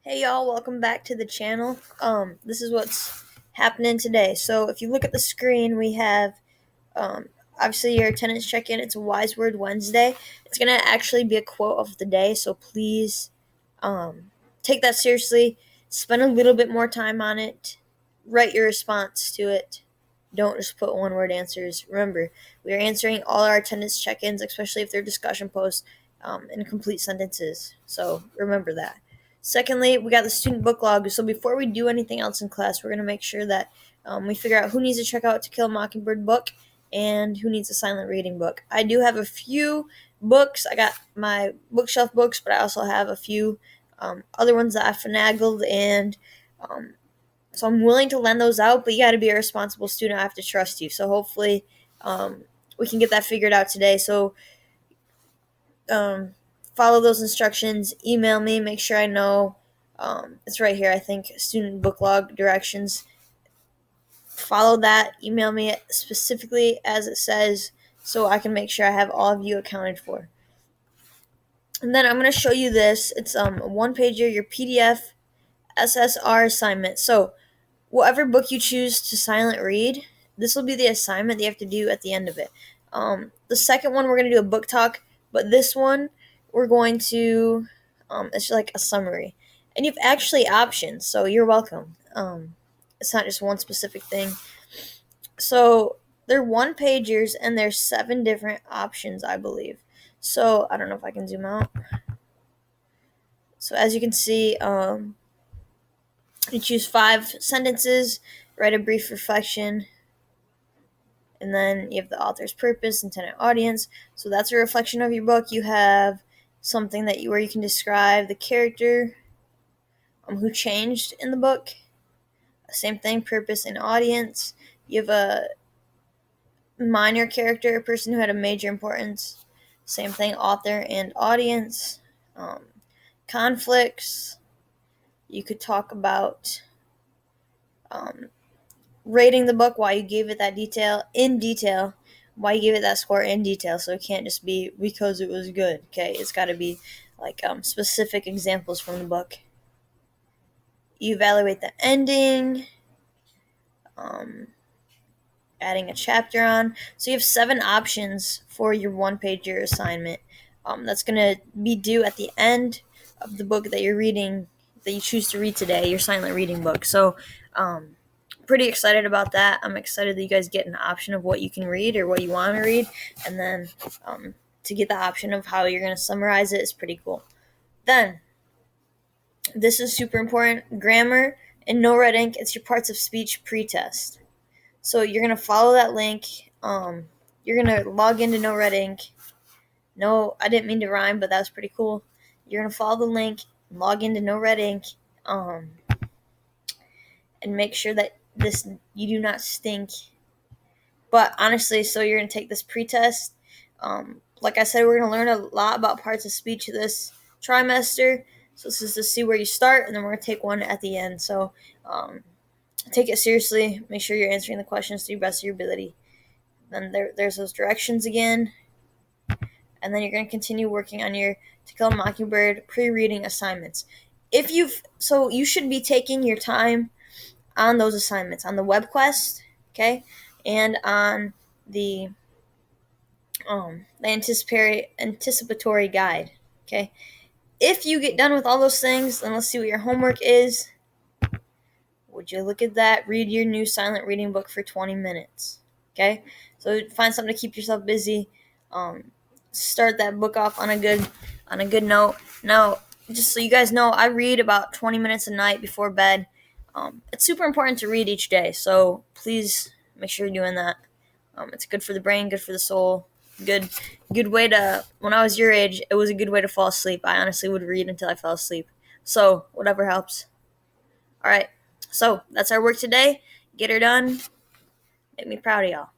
Hey y'all, welcome back to the channel. This is what's happening today. So if you look at the screen, we have obviously your attendance check-in. It's a Wise Word Wednesday. It's gonna actually be a quote of the day, so please take that seriously. Spend a little bit more time on it. Write your response to it. Don't just put one-word answers. Remember, we are answering all our attendance check-ins, especially if they're discussion posts, in complete sentences. So remember that. Secondly, we got the student book log. So before we do anything else in class, we're going to make sure that we figure out who needs to check out To Kill a Mockingbird book and who needs a silent reading book. I do have a few books. I got my bookshelf books, but I also have a few other ones that I finagled, and so I'm willing to lend those out, but you got to be a responsible student. I have to trust you. So hopefully we can get that figured out today. So follow those instructions. Email me. Make sure I know. It's right here, I think, student book log directions. Follow that. Email me specifically as it says so I can make sure I have all of you accounted for. And then I'm going to show you this. It's a one-pager, your PDF SSR assignment. So whatever book you choose to silent read, this will be the assignment that you have to do at the end of it. The second one, we're going to do a book talk, but this one, we're going to, it's like a summary. And you have actually options, so you're welcome. It's not just one specific thing. So they're one-pagers, and there's 7 different options, I believe. So I don't know if I can zoom out. So as you can see, you choose 5 sentences, write a brief reflection, and then you have the author's purpose, intended audience. So that's a reflection of your book. You have something where you can describe the character, who changed in the book. Same thing, purpose and audience. You have a minor character, a person who had a major importance. Same thing, author and audience. Conflicts. You could talk about rating the book, why you gave it that detail, why you gave it that score in detail. So it can't just be because it was good. Okay, it's got to be like specific examples from the book. You evaluate the ending, adding a chapter on. So you have 7 options for your one-pager assignment. That's going to be due at the end of the book that you're reading, that you choose to read today, your silent reading book. So pretty excited about that. I'm excited that you guys get an option of what you can read or what you want to read, and then to get the option of how you're going to summarize it is pretty cool. Then, this is super important, grammar and no red ink. It's your parts of speech pre-test. So you're going to follow that link. You're going to log into No Red Ink. No, I didn't mean to rhyme, but that was pretty cool. You're going to follow the link, log into No Red Ink, and make sure that you do not stink. But honestly, so you're going to take this pretest. Like I said, we're going to learn a lot about parts of speech this trimester. So this is to see where you start, and then we're going to take one at the end. So take it seriously. Make sure you're answering the questions to the best of your ability. Then there's those directions again. And then you're going to continue working on your To Kill a Mockingbird pre-reading assignments. So you should be taking your time on those assignments, on the web quest, okay, and on the anticipatory guide, okay. If you get done with all those things, then let's see what your homework is. Would you look at that? Read your new silent reading book for 20 minutes, okay? So find something to keep yourself busy. Start that book off on a good note. Now, just so you guys know, I read about 20 minutes a night before bed. It's super important to read each day, so please make sure you're doing that. It's good for the brain, good for the soul. Good way to, when I was your age, it was a good way to fall asleep. I honestly would read until I fell asleep. So, whatever helps. Alright, so that's our work today. Get her done. Make me proud of y'all.